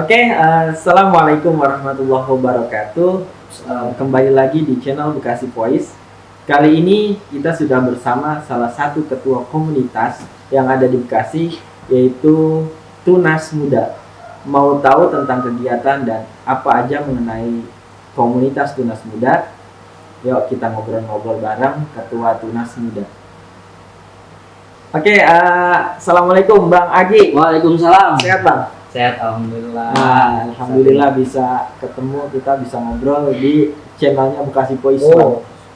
Assalamualaikum warahmatullahi wabarakatuh. Kembali lagi di channel Bekasi Voice. Kali ini kita sudah bersama salah satu ketua komunitas yang ada di Bekasi, yaitu Tunas Muda. Mau tahu tentang kegiatan dan apa aja mengenai komunitas Tunas Muda? Yuk kita ngobrol-ngobrol bareng Ketua Tunas Muda. Assalamualaikum Bang Agi. Waalaikumsalam. Sehat Bang? Sehat, alhamdulillah. Nah, alhamdulillah bisa ketemu, kita bisa ngobrol di channelnya Bekasi Voice.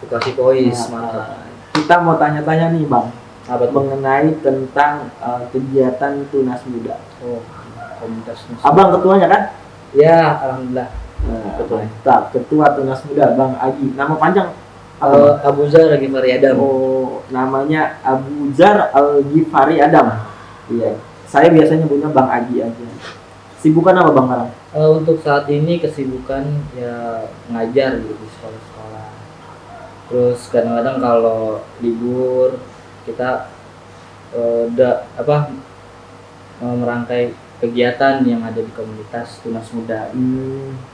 Bekasi Voice, mantap. Kita mau tanya-tanya nih Bang, Apa tuh? mengenai tentang kegiatan Tunas Muda. Komunitas muslim. Abang ketuanya kan? Ya, alhamdulillah. Betul. Mantap, Ketua Tunas Muda Bang Agi. Nama panjang apa? Bang? Abu Zar Ghifari Adam. Oh, namanya Abu Zar Al-Ghifari Adam. Iya. Saya biasanya punya Bang Agi aja. Sibukan apa Bang Marang? Untuk saat ini kesibukan ya ngajar gitu di sekolah-sekolah. Terus kadang-kadang kalau libur kita merangkai kegiatan yang ada di komunitas Tunas Muda.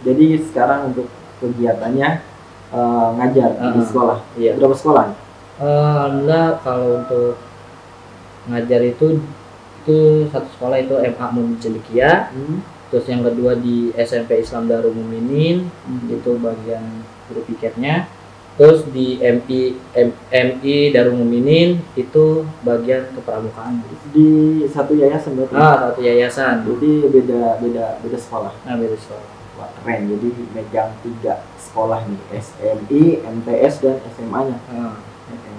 Jadi sekarang untuk kegiatannya ngajar di sekolah. Iya. Berapa sekolah? Alhamdulillah kalau untuk ngajar itu satu sekolah itu MA Mumin Cendekia, terus yang kedua di SMP Islam Darul Muminin, itu bagian guru piketnya, terus di MI Darul Muminin itu bagian kepramukaan. Di satu yayasan berarti? Satu yayasan. Jadi beda sekolah. Beda sekolah. Wah, keren. Jadi megang 3 sekolah nih, SMI, MTS dan SMA-nya.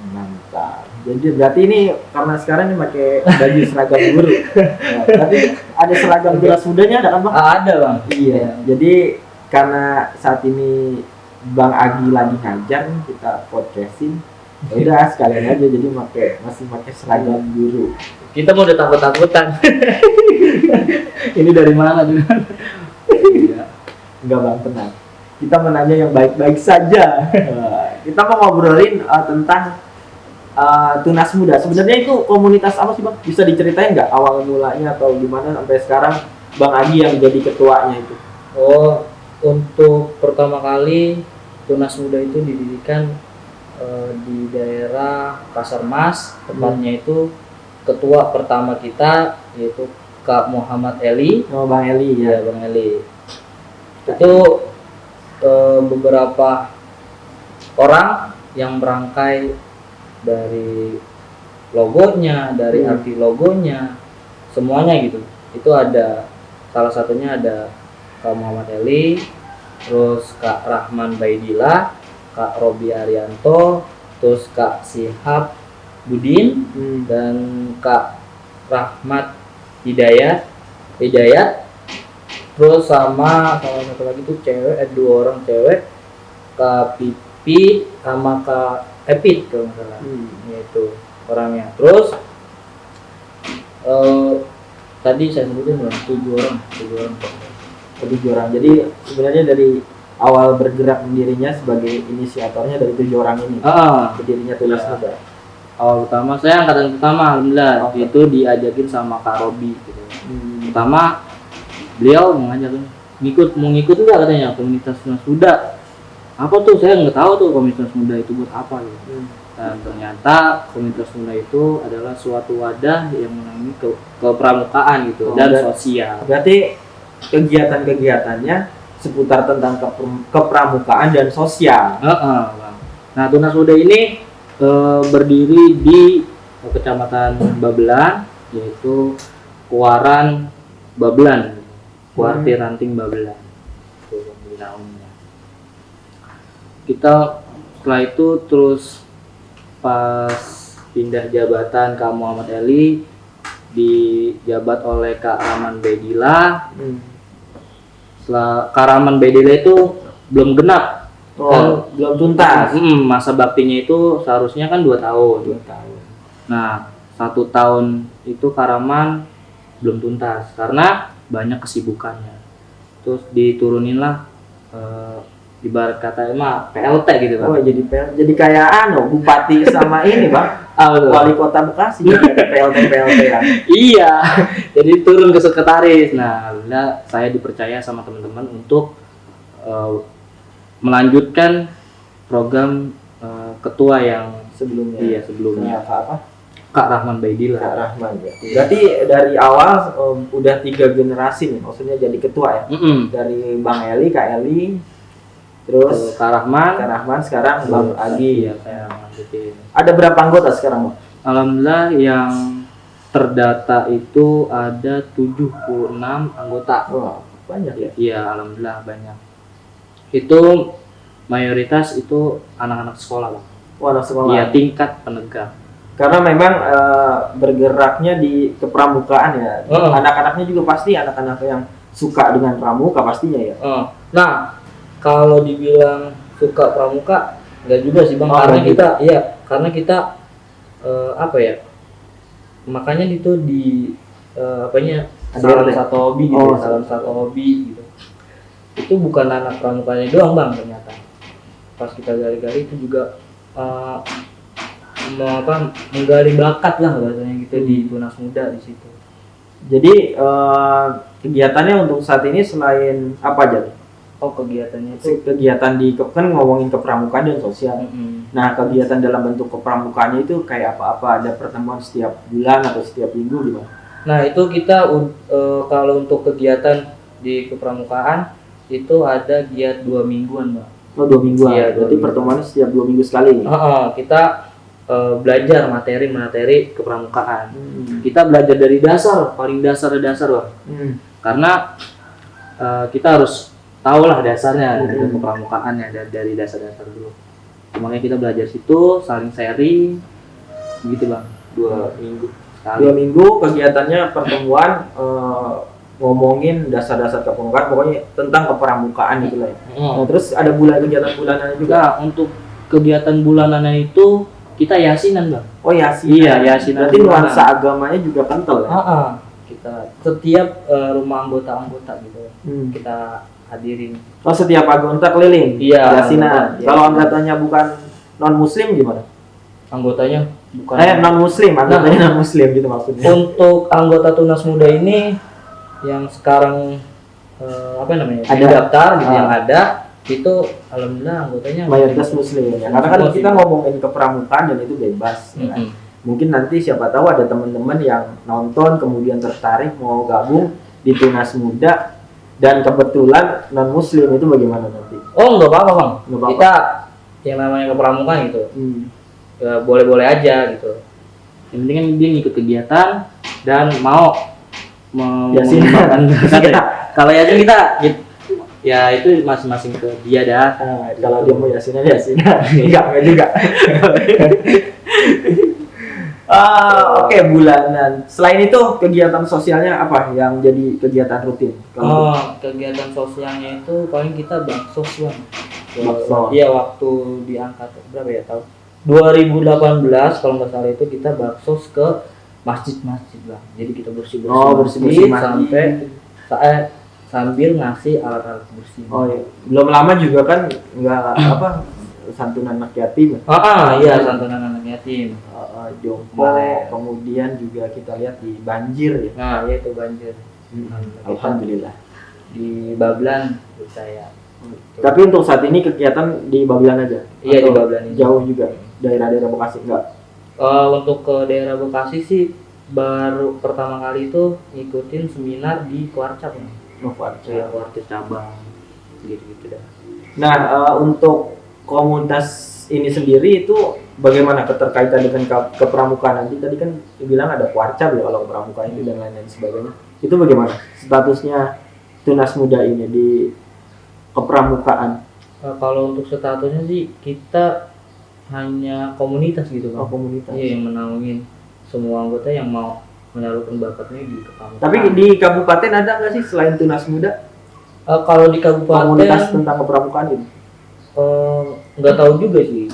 Mantap. Jadi berarti ini karena sekarang ini pakai baju seragam guru. Tapi ada seragam Tunas Mudanya ada kan Bang? Ada Bang. Iya. Jadi karena saat ini Bang Agi lagi ngajar, kita podcastin. Ya udah sekalian aja jadi masih pakai seragam guru. Kita mau udah takut-takutan. Ini dari mana juga? Enggak Bang, tenang. Kita menanya yang baik-baik saja. Kita mau ngobrolin tentang Tunas Muda. Sebenarnya itu komunitas apa sih Bang? Bisa diceritain nggak awal mulanya atau gimana sampai sekarang Bang Agi yang jadi ketuanya itu? Untuk pertama kali Tunas Muda itu didirikan di daerah Pasar Mas, tepatnya itu ketua pertama kita yaitu Kak Muhammad Eli. Oh, Bang Eli ya. Bang Eli. Itu beberapa orang yang berangkai dari logonya, dari arti logonya, semuanya gitu. Itu ada salah satunya ada Kak Muhammad Eli, terus Kak Rahman Baidillah, Kak Robi Arianto, terus Kak Sihab Budin, dan Kak Rahmat Hidayat, terus sama satu lagi tuh cewek, 2 orang cewek, Kak Pipi sama Kak Epit kalau nggak salah, yaitu orangnya. Terus tadi saya sebutin 7 orang. 7 orang. Jadi sebenarnya dari awal bergerak mendirinya sebagai inisiatornya dari 7 orang ini. Berdirinya Tunas Muda. Awal pertama saya angkatan pertama, alhamdulillah. Itu diajakin sama Kak Robi gitu. Pertama beliau mengajak mau ngikut nggak katanya komunitas Tunas Muda. Apa tuh, saya nggak tahu tuh komunitas muda itu buat apa gitu. Dan ternyata komunitas muda itu adalah suatu wadah yang menangani kepramukaan gitu dan sosial. Berarti kegiatan-kegiatannya seputar tentang kepramukaan dan sosial. Bang. Nah, Tunas Muda ini berdiri di Kecamatan Babelan, yaitu Kuaran Babelan, Kuartir Ranting Babelan. Itu namanya. Kita setelah itu terus pas pindah jabatan Kak Muhammad Eli dijabat oleh Kak Rahman Baidillah. Setelah Kak Rahman Baidillah itu belum genap, belum tuntas. Masa baktinya itu seharusnya kan 2 tahun. Nah, 1 tahun itu Kak Rahman belum tuntas karena banyak kesibukannya. Terus dituruninlah ibarat kata mah PLT gitu Bang. Oh, jadi kayak bupati sama ini Bang. Wali kota Bekasi ada PLT ya. Iya, jadi turun ke sekretaris. Nah, alhamdulillah saya dipercaya sama teman-teman untuk melanjutkan program ketua yang Sebelumnya. Iya, sebelumnya. Apa? Kak Rahman Baidillah. Kak Rahman ya. Berarti dari awal udah 3 generasi nih, maksudnya jadi ketua ya. Dari Bang Eli, Kak Eli, terus Kak Rahman, sekarang Bang Agi. Iya, saya lanjutin. Ada berapa anggota sekarang, Bang? Alhamdulillah yang terdata itu ada 76 anggota. Wah, banyak ya. Iya, alhamdulillah banyak. Itu mayoritas itu anak-anak sekolah, Bang. Wah, anak sekolah. Iya, tingkat penegak. Karena memang bergeraknya di kepramukaan ya. Anak-anaknya juga pasti anak-anak yang suka dengan pramuka pastinya ya. Nah, kalau dibilang suka pramuka enggak juga sih Bang, karena kita apa ya? Makanya itu di salah satu hobi gitu, salah satu hobi gitu. Itu bukan anak pramukanya doang Bang ternyata. Pas kita gali-gali itu juga menggali bakat lah bahasanya gitu di Tunas Muda di situ. Jadi kegiatannya untuk saat ini selain apa aja? Kegiatannya itu kegiatan kan ngomongin kepramukaan dan sosial. Nah, kegiatan dalam bentuk kepramukaannya itu kayak apa? Ada pertemuan setiap bulan atau setiap minggu gimana? Nah, itu kita kalau untuk kegiatan di kepramukaan itu ada giat 2 mingguan, Bang. Oh, 2 mingguan. Iya, berarti pertemuannya setiap 2 minggu sekali. Kita belajar materi kepramukaan. Kita belajar dari paling dasar Bang. Karena kita harus tahulah dasarnya dari kepramukaannya dari dasar dulu. Makanya kita belajar situ, saling sharing gitu Bang. 2 minggu sekali. 2 minggu kegiatannya pertemuan ngomongin dasar-dasar kepramukaan, pokoknya tentang kepramukaan gitu lah ya. Nah, terus ada kegiatan bulanannya juga. Nah, untuk kegiatan bulanannya itu kita yasinan Bang. Oh, yasinan. Iya, yasinan. Berarti nuansa agamanya juga kental ya. Kita setiap rumah anggota gitu kita hadirin. Oh, setiap anggota keliling. Iya, yasinan. Kalau anggotanya bukan non muslim gimana? Anggotanya bukan non muslim, anggotanya non muslim gitu maksudnya. Untuk anggota Tunas Muda ini yang sekarang ada daftar gitu yang ada itu alhamdulillah anggotanya mayoritas muslim ya. Karena kan kita ngomongin kepramukaan dan itu bebas ya kan? Mungkin nanti siapa tahu ada teman-teman yang nonton kemudian tertarik mau gabung di Tunas Muda dan kebetulan non muslim, itu bagaimana nanti? Oh, nggak apa-apa Bang. Kita yang namanya kepramukaan gitu ya boleh-boleh aja gitu. Yang penting kan dia ngikut kegiatan dan mau yasinan. Kalau yasin kita ya itu masing-masing ke dia dah. Kalau dia mau yasinan enggak juga. Oke, bulanan. Selain itu kegiatan sosialnya apa yang jadi kegiatan rutin? Kegiatan sosialnya itu paling kita baksos Bang. Baksos. Iya, waktu diangkat berapa ya tahun 2018 kalau nggak salah itu kita baksos ke masjid-masjid Bang. Jadi kita bersih-bersih sampai sambil ngasih alat-alat bersih. Oh iya. Belum lama juga kan nggak santunan anak yatim. Iya, santunan anak yatim. Jompo, kemudian juga kita lihat di banjir ya. Nah, iya itu banjir. Alhamdulillah. Di Bablan saya. Tapi untuk saat ini kegiatan di Bablan aja? Iya, di Bablan ini. Jauh juga daerah-daerah Bekasi enggak? Untuk ke daerah Bekasi sih baru pertama kali itu ngikutin seminar di Kuarcap. Kuarcap cabang gitu dah. Nah, untuk komunitas ini sendiri itu bagaimana keterkaitan dengan kepramukaan? Nanti tadi kan dibilang ada Kuarcap ya kalau kepramukaan itu dan lain-lain sebagainya. Itu bagaimana statusnya Tunas Muda ini di kepramukaan? Kalau untuk statusnya sih kita hanya komunitas gitu Bang. Komunitas. Iya, yang menaungin semua anggota yang mau menyalurkan bakatnya di kepramukaan. Tapi di kabupaten ada nggak sih selain Tunas Muda? Kalau di kabupaten komunitas tentang kepramukaan ini? Nggak tahu juga sih.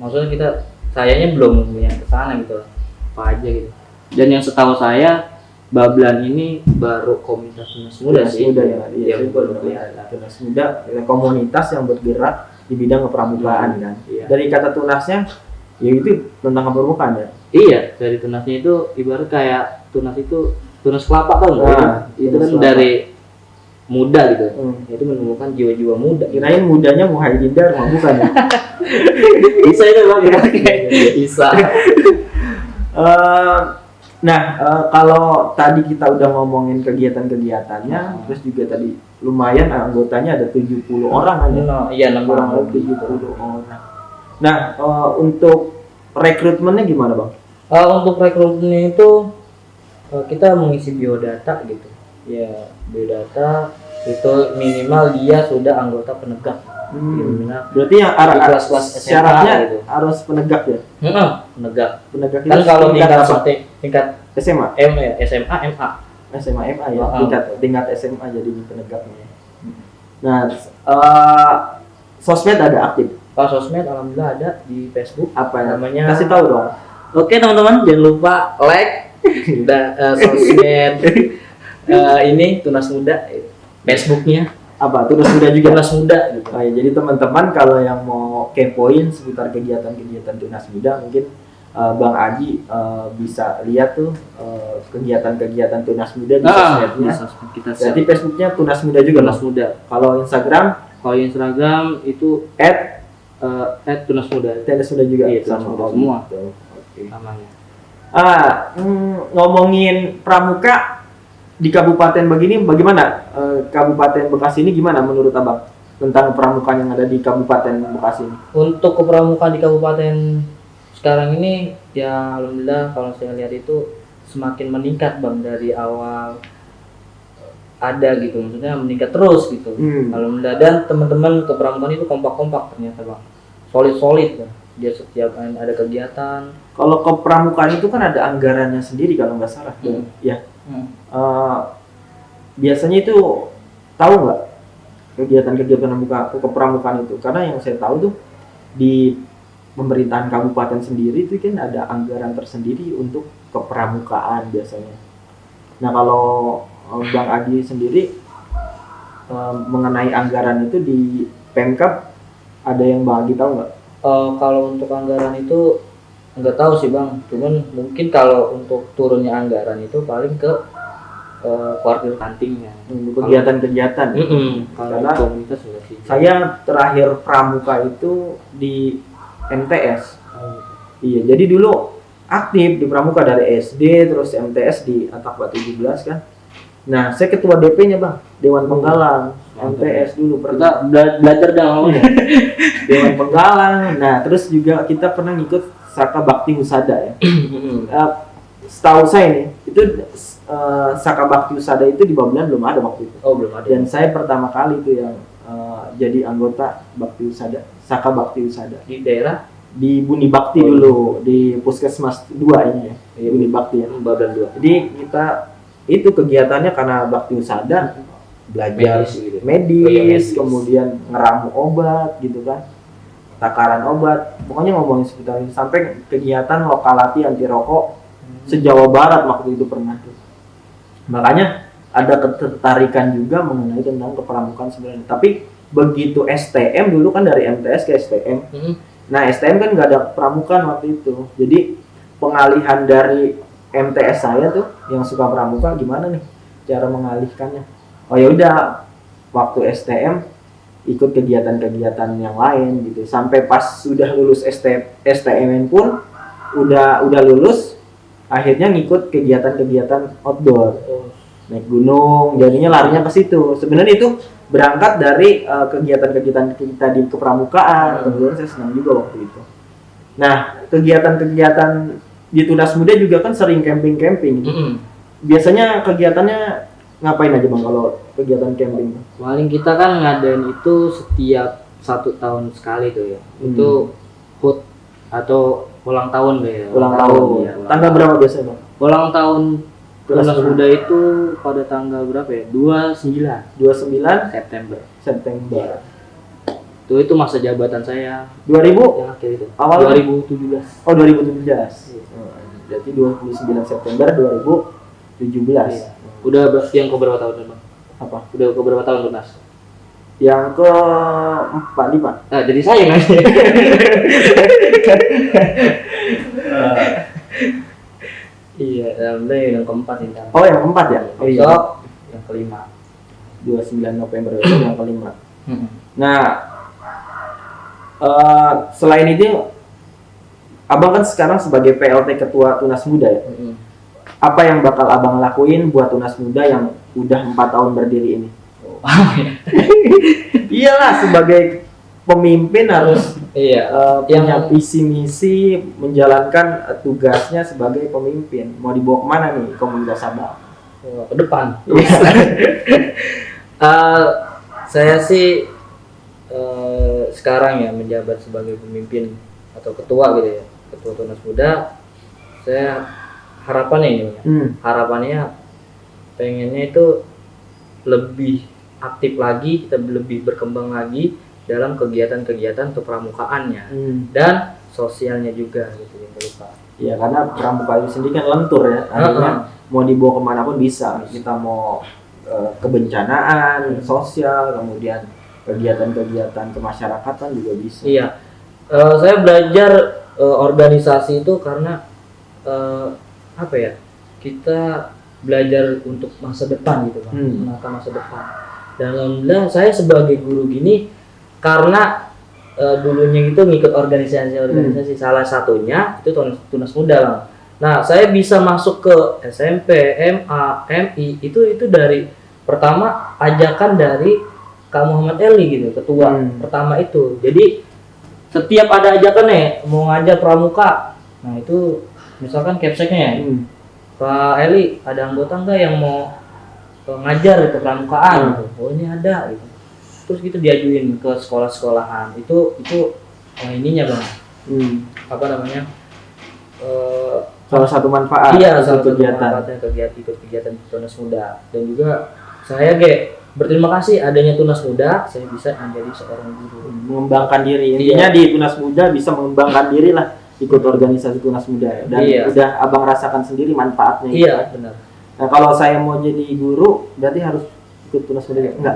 Maksudnya sayanya belum punya kesana gitu, apa aja gitu. Dan yang setahu saya Bablan ini baru komunitas tunas muda Tunas sih. muda ya, iya, Yang itu baru benar. kelihatan. Tunas muda komunitas yang bergerak di bidang kepramukaan kan. Iya. Dari kata tunasnya, ya itu tentang kepramukaan ya. Iya, dari tunasnya itu ibarat kayak tunas itu tunas kelapa tau nggak? Nah, itu tunas kan kelapa. dari muda gitu. Hmm. Itu menemukan jiwa-jiwa muda. Kirain mudanya Muhyiddin Darma bukan ya? Bisa itu bang, bisa. Kalau tadi kita udah ngomongin kegiatan-kegiatannya, terus juga tadi lumayan anggotanya ada 70 orang aja. Iya, Kurang lebih 70 orang. Nah, untuk rekrutmennya gimana bang? Untuk rekrutmen itu kita mengisi biodata gitu. Ya, biodata itu minimal dia sudah anggota penegak. Minimal Berarti yang di kelas-kelas SMA syaratnya gitu. harus penegak ya? Penegak. Penegak Kan kalau tingkat apa? tingkat SMA, SMA, MA. SMA, MA ya, tingkat SMA jadi penegaknya. Nah, sosmed ada aktif. Kalau sosmed alhamdulillah ada di Facebook. Apa ya? Namanya? Kasih tahu dong. Oke teman-teman, jangan lupa like sosmed ini Tunas Muda, Facebooknya Apa? Tunas muda juga. Tunas Muda gitu. Oh, ya, jadi teman-teman kalau yang mau kepoin seputar kegiatan-kegiatan Tunas Muda, mungkin Bang Aji bisa lihat tuh kegiatan-kegiatan Tunas Muda di sosmednya. Kita Jadi Facebooknya Tunas Muda juga. Tunas Bang? Muda. Kalau Instagram Kalau Instagram itu @. Tunas Muda. Tunas Muda juga. Iya, Tunas Muda semua. Gitu. Oke. Namanya. Ngomongin pramuka di kabupaten begini, bagaimana? Kabupaten Bekasi ini gimana menurut abang tentang pramuka yang ada di Kabupaten Bekasi ini? Untuk kepramukaan di kabupaten sekarang ini ya alhamdulillah kalau saya lihat itu semakin meningkat bang dari awal ada gitu, maksudnya meningkat terus gitu. Alhamdulillah, dan teman-teman kepramukaan itu kompak-kompak ternyata bang, solid bang. Dia setiap ada kegiatan. Kalau kepramukaan itu kan ada anggarannya sendiri kalau nggak salah, ya. Biasanya itu tahu nggak kegiatan-kegiatan kepramukaan itu? Karena yang saya tahu tuh di pemerintahan kabupaten sendiri itu kan ada anggaran tersendiri untuk kepramukaan biasanya. Nah kalau Bang Adi sendiri mengenai anggaran itu di Pemkab ada yang Bang Adi tahu nggak? Kalau untuk anggaran itu nggak tahu sih bang, cuman mungkin kalau untuk turunnya anggaran itu paling ke kuartil kantingnya, kegiatan-kegiatan. Karena komunitas enggak sih. Saya terakhir pramuka itu di MTS. Iya, jadi dulu aktif di pramuka dari SD, terus MTS di Atakwa 17 kan. Nah, saya ketua DP-nya bang, Dewan Penggalang. MTS dulu pernah. Kita belajar dong Dewan Penggalang. Nah, terus juga kita pernah ngikut Saka Bakti Husada ya. Setahu saya nih, itu Saka Bakti Husada itu di Bablan belum ada waktu itu. Oh, belum ada. Dan saya pertama kali itu yang jadi anggota Bakti Husada, Saka Bakti Husada. Di daerah? Di Buni Bakti dulu, di Puskesmas 2 ini ya. Iya, Buni Bakti ya. Bablan 2. Jadi kita itu kegiatannya karena Bakti Husada, belajar medis, kemudian ngeramu obat gitu kan, takaran obat, pokoknya ngomongin seputar itu, sampai kegiatan lokalati anti rokok se-Jawa Barat waktu itu pernah tuh. Makanya ada ketertarikan juga mengenai tentang kepramukaan sebenarnya. Tapi begitu STM dulu kan dari MTS ke STM. Nah STM kan nggak ada pramukaan waktu itu, jadi pengalihan dari MTS saya tuh yang suka pramuka gimana nih cara mengalihkannya? Oh ya udah, waktu STM ikut kegiatan-kegiatan yang lain gitu. Sampai pas sudah lulus STM pun udah lulus, akhirnya ngikut kegiatan-kegiatan outdoor. Naik gunung, jadinya larinya ke situ. Sebenarnya itu berangkat dari kegiatan-kegiatan kita di kepramukaan. Kemudian saya senang juga waktu itu. Nah, kegiatan-kegiatan di Tunas Muda juga kan sering camping-camping. Biasanya kegiatannya ngapain aja bang kalau kegiatan camping? Paling kita kan ngadain itu setiap 1 tahun sekali tuh ya. Itu HUT atau ulang tahun ya. Ulang tahun. Ya. Tanggal berapa biasanya bang? Ulang tahun Tunas Muda itu pada tanggal berapa ya? 29 September. Itu masa jabatan saya. 2000? Yang akhir itu. Awal 2017. Oh 2017. Berarti 29 September 2017. 17. Iya. Udah yang ke berapa tahun bang? Apa? Udah ke berapa tahun tunas? Yang ke 4, 5. Nah, jadi saya nanya. Iya, alhamdulillah yang keempat ini. Oh, yang keempat ya? Oh iya. Besok yang kelima. 29 November besok yang kelima. Hmm. Nah, selain itu, abang kan sekarang sebagai PLT Ketua Tunas Muda ya. Apa yang bakal abang lakuin buat Tunas Muda yang udah 4 tahun berdiri ini? Iyalah, sebagai pemimpin harus punya visi misi menjalankan tugasnya sebagai pemimpin. Mau dibawa kemana nih komunitas abang? Ke depan. Saya sih sekarang ya menjabat sebagai pemimpin atau ketua gitu ya, ketua Tunas Muda. Saya harapannya ini, harapannya pengennya itu lebih aktif lagi, kita lebih berkembang lagi dalam kegiatan-kegiatan kepramukaannya dan sosialnya juga gitu yang lupa. Ya karena pramuka itu sendiri kan lentur ya, akhirnya mau dibawa kemana pun bisa. Kita mau kebencanaan, sosial, kemudian kegiatan-kegiatan kemasyarakatan juga bisa. Iya, saya belajar organisasi itu karena apa ya? Kita belajar untuk masa depan gitu, Bang. Menata masa depan. Dan alhamdulillah saya sebagai guru gini karena dulunya itu ngikut organisasi salah satunya itu Tunas Muda, Bang. Nah, saya bisa masuk ke SMP, MA, MI itu dari pertama ajakan dari Kak Muhammad Eli gitu, ketua pertama itu. Jadi setiap ada ajakan nih mau ngajar pramuka, nah itu misalkan capseknya ya, Pak Eli ada anggota nggak yang mau ngajar ke pramukaan? Gitu. Oh ini ada gitu. Terus gitu diajuin ke sekolah-sekolahan. Itu ininya bang. Apa namanya? Salah satu manfaat. Iya, salah satu manfaatnya kegiatan Tunas Muda. Dan juga saya berterima kasih adanya Tunas Muda, saya bisa menjadi seorang guru. Mengembangkan diri. Intinya di Tunas Muda bisa mengembangkan diri lah, ikut organisasi Tunas Muda. Dan udah abang rasakan sendiri manfaatnya. Iya, benar. Nah kalau saya mau jadi guru, berarti harus ikut Tunas Muda? Enggak.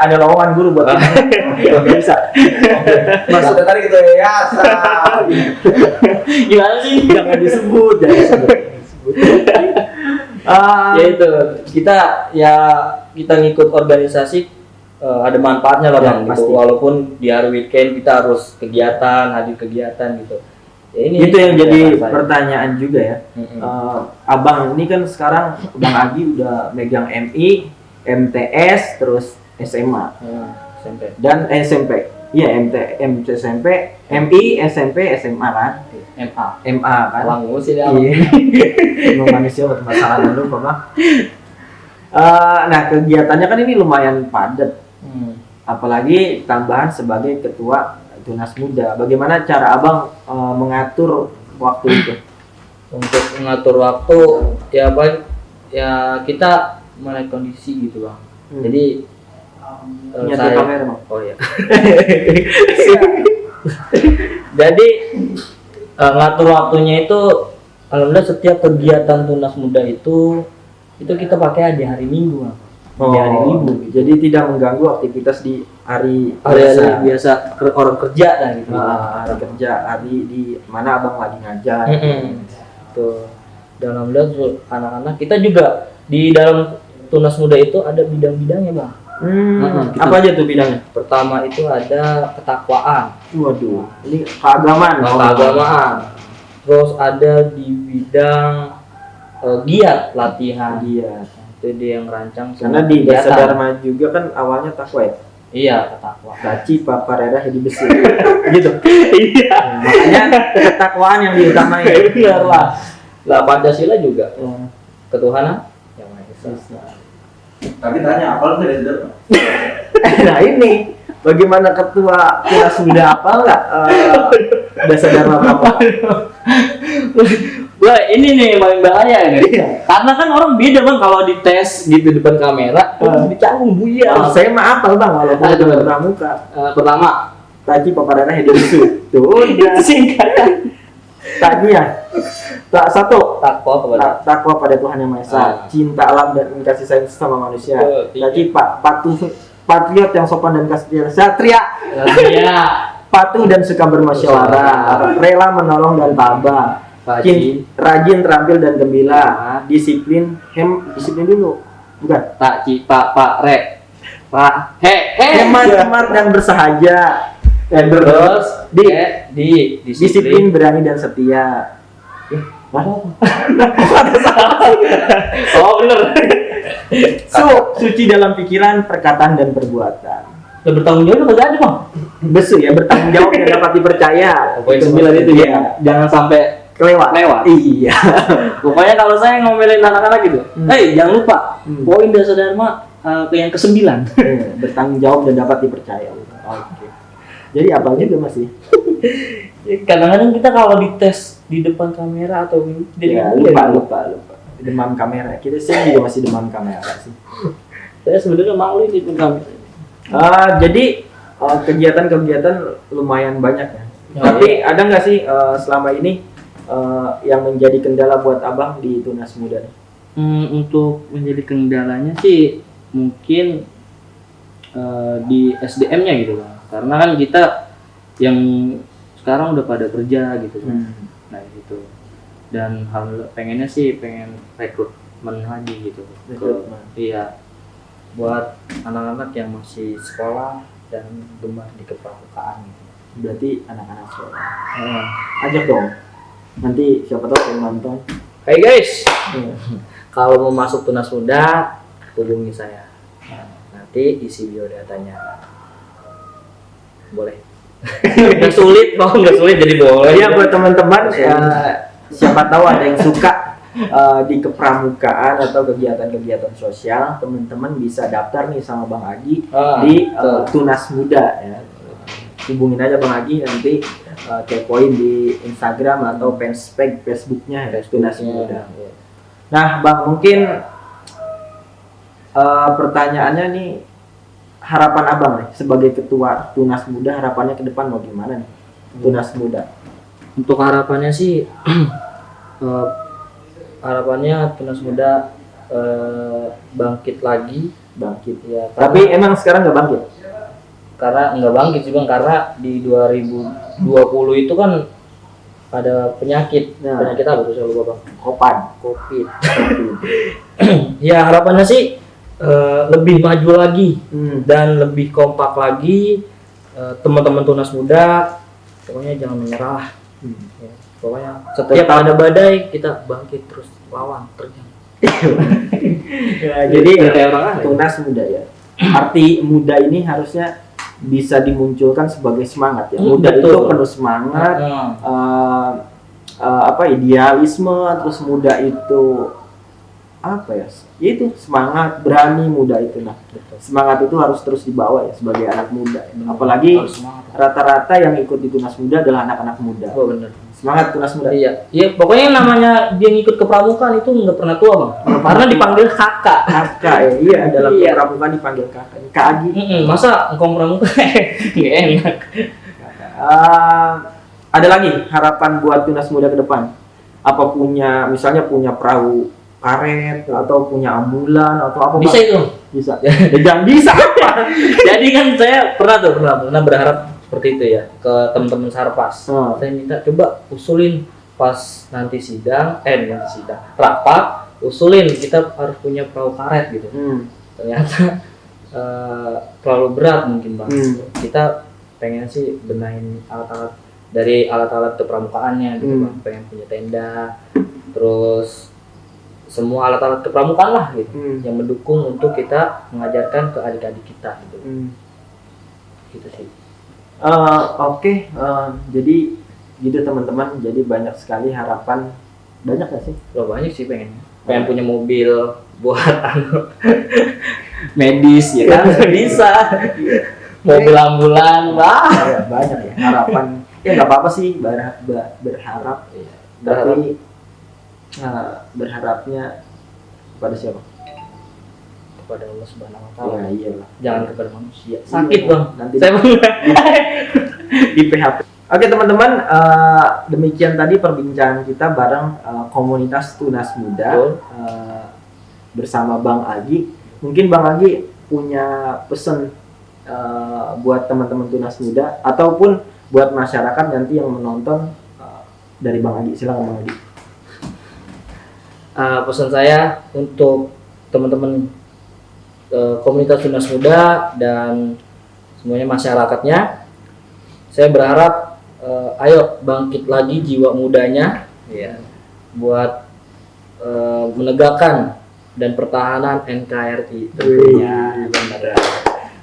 Ada lowongan guru buat kita. Bisa. Maksudnya tadi gitu ya, gimana sih? Jangan disebut. Ya itu kita ngikut organisasi ada manfaatnya lah bang. Gitu. Walaupun di hari weekend kita harus hadir kegiatan gitu. Ya, itu yang jadi pertanyaan juga ya. Abang ini kan sekarang Bang Agi udah megang MI, MTS, terus SMA, SMP dan SMP. Iya SMP, MI, SMP, SMA kan? MA kan? Langu sih dia. Emang manusia buat masalah dulu Bang. Nah kegiatannya kan ini lumayan padat, apalagi tambahan sebagai ketua Tunas Muda. Bagaimana cara abang mengatur waktu itu? Untuk mengatur waktu ya kita melihat kondisi gitu bang. Jadi nyata kamera bang. Oh ya. Jadi ngatur waktunya itu alhamdulillah setiap kegiatan Tunas Muda itu kita pakai di hari Minggu bang. Di hari Minggu. Jadi tidak mengganggu aktivitas di hari biasa orang kerja lah gitu. Hari kerja, hari di mana abang lagi ngajar. Tuh. Dan alhamdulillah anak-anak kita juga di dalam Tunas Muda itu ada bidang-bidangnya bang. Apa aja tuh bidangnya? Pertama itu ada ketakwaan. Waduh, ini keagamaan. Keagamaan. Terus ada di bidang giat latihan. Giat. Itu dia yang rancang. Karena di Desa Dharma juga kan awalnya takwa ya. Iya, ketakwa. Daci paparera hidi besi. Gitu. Iya. Makanya ketakwaan yang diutamain. Benar lah. Lah Pancasila juga. Ketuhanan yang Maha Esa. tapi tanya apa lu dari Dharma? Nah ini bagaimana ketua Tunas Muda apa enggak Desa Dharma apa? Wah ini nih yang paling bahaya nih. Karena kan orang beda bang kalau dites gitu depan kamera, dicanggung buyar. Saya mah apal bang walaupun itu pramuka. Pertama Taji paparana hedi bisu. Tuh itu singkatan. taknya. Tak satu, Takwa kepada takwa pada Tuhan Yang Maha Esa, cinta alam dan kasih sayang sesama manusia. Jadi patriot yang sopan dan kasih satria, patuh dan suka bermusyawarah, rela menolong dan tabah, rajin, terampil dan gembira, disiplin dulu, bukan? Hemat dan bersahaja, terus disiplin, berani dan setia. Oh bener. Suci dalam pikiran, perkataan dan perbuatan. Udah bertanggung jawab nggak ada bang? Besul ya, bertanggung jawab dan dapat dipercaya. Pokoknya sembilan itu ya, jangan sampai kelewat. Iya. Pokoknya kalau saya ngomelin anak-anak gitu, jangan lupa poin dasar dharma yang ke-9. Bertanggung jawab dan dapat dipercaya. Oke. Jadi apa juga masih? Kadang-kadang kita kalau dites di depan kamera atau jadi lupa. Demam kamera. Kita sih juga masih demam kamera sih. Saya sebenarnya malu di depan kamera. Jadi kegiatan-kegiatan lumayan banyak ya. Tapi ada nggak sih selama ini yang menjadi kendala buat abang di Tunas Muda? Untuk menjadi kendalanya sih mungkin di SDM-nya gitu bang. Karena kan kita yang sekarang udah pada kerja gitu kan. Nah gitu. Dan pengennya sih pengen rekrutmen lagi gitu. Iya. Buat anak-anak yang masih sekolah dan gemar di kepramukaan gitu. Berarti anak-anak sekolah. Ajak dong. Nanti siapa tahu yang nonton. Hey guys. Kalau mau masuk Tunas Muda hubungi saya. Nanti isi biodatanya. Boleh. Nggak sulit, jadi boleh. Ya buat teman-teman siapa tahu ada yang suka di kepramukaan atau kegiatan-kegiatan sosial, teman-teman bisa daftar nih sama Bang Agi di Tunas Muda ya. Hubungin aja Bang Agi, nanti kepoin di Instagram atau fanspage Facebooknya ya, Tunas Muda. Nah Bang, mungkin pertanyaannya nih, harapan abang nih sebagai ketua Tunas Muda, harapannya ke depan mau gimana nih Tunas Muda? Untuk harapannya sih harapannya Tunas Muda bangkit ya. Tapi emang sekarang nggak bangkit? Karena nggak bangkit sih bang, karena di 2020 itu kan ada penyakit apa tuh saya lupa bang? COVID. Ya harapannya sih lebih maju lagi dan lebih kompak lagi, teman-teman Tunas Muda pokoknya jangan menyerah. Ya, pokoknya setiap ada badai kita bangkit terus lawan terjang. Jadi Tunas Muda ya, arti muda ini harusnya bisa dimunculkan sebagai semangat ya. Muda itu penuh semangat, idealisme, terus muda itu apa ya? Itu semangat, berani, muda itu. Nah, semangat itu harus terus dibawa ya sebagai anak muda. Apalagi rata-rata yang ikut di Tunas Muda adalah anak-anak muda. Oh benar. Semangat Tunas Muda. Iya, pokoknya namanya dia ngikut kepramukaan itu nggak pernah tua bang. Karena dipanggil kakak. Kakak ya, iya dalam kepramukaan dipanggil kakak. Kak Agi. Masa engkau pramukaan nggak enak. Ada lagi harapan buat Tunas Muda ke depan? Apa misalnya punya perahu karet atau punya ambulan atau apa? Bisa itu? Bisa. Jangan bisa apa? Jadi kan saya pernah berharap seperti itu ya ke teman-teman Sarpas. Saya minta coba usulin pas nanti rapat, usulin kita harus punya perahu karet gitu. Ternyata terlalu berat mungkin bang. Kita pengen sih benahin alat-alat kepramukaannya gitu bang. Pengen punya tenda, terus semua alat-alat kepramukaan lah gitu, yang mendukung untuk kita mengajarkan ke adik-adik kita gitu. Gitu sih. Oke. Jadi gitu teman-teman. Jadi banyak sekali harapan. Banyak gak sih? Banyak sih pengen punya mobil buat medis ya kan? Bisa. Mobil ambulan, ya, banyak ya harapan. Ya nggak apa-apa sih berharap. Tapi berharapnya kepada siapa? Kepada Allah Subhanahu wa Ta'ala. Ya, iyalah. Jangan kepada manusia. Sakit bang. Nanti saya di PHP. Oke teman-teman, demikian tadi perbincangan kita bareng komunitas Tunas Muda bersama Bang Agi. Mungkin Bang Agi punya pesan buat teman-teman Tunas Muda ataupun buat masyarakat nanti yang menonton dari Bang Agi. Silakan Bang Agi. Pesan saya untuk teman-teman komunitas Tunas Muda dan semuanya masyarakatnya, saya berharap ayo bangkit lagi jiwa mudanya ya, buat menegakkan dan pertahanan NKRI tentunya.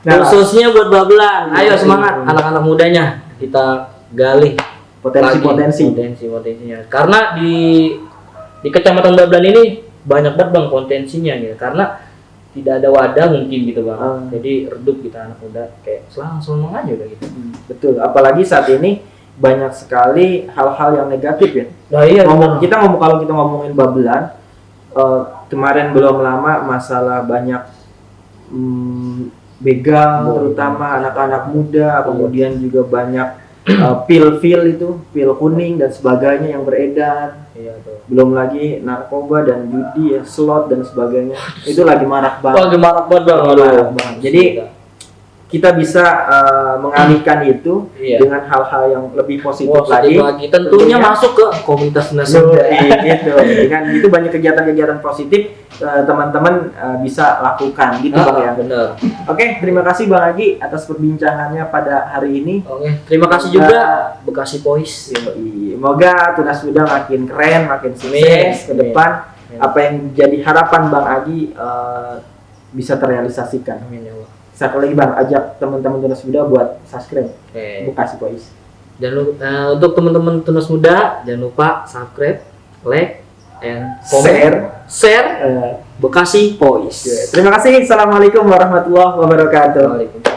Nah, khususnya buat Babelan, ayo semangat anak-anak mudanya, kita gali potensinya. Karena di Kecamatan Babelan ini banyak banget Bang potensinya gitu. Karena tidak ada wadah mungkin gitu Bang. Jadi redup kita anak muda kayak selang aja udah gitu. Betul, apalagi saat ini banyak sekali hal-hal yang negatif ya. Nah, iya, kalau kita ngomongin Babelan, kemarin belum lama masalah banyak begal, terutama anak-anak muda, kemudian juga banyak pil kuning dan sebagainya yang beredar. Iya, tuh. Belum lagi narkoba dan judi ya, slot dan sebagainya. Itu lagi marak banget. Lagi marak banget Bang. Jadi kita bisa mengalihkan itu dengan hal-hal yang lebih positif lagi. Tentunya masuk ke komunitas Tunas Muda. Gitu. Dengan itu banyak kegiatan-kegiatan positif teman-teman bisa lakukan gitu Bang ya. Benar. Oke, terima kasih Bang Agi atas perbincangannya pada hari ini. Oke, terima kasih juga Bekasi Boys. Semoga Tunas Muda makin keren, makin sukses ke depan. Apa yang jadi harapan Bang Agi bisa terrealisasikan. Amin ya Allah. Satu lagi Bang, ajak teman-teman Tunas Muda buat subscribe Bekasi Boys. Jangan lupa, untuk teman-teman Tunas Muda jangan lupa subscribe, like, and share Bekasi Boys. Terima kasih. Assalamualaikum warahmatullahi wabarakatuh. Waalaikumsalam.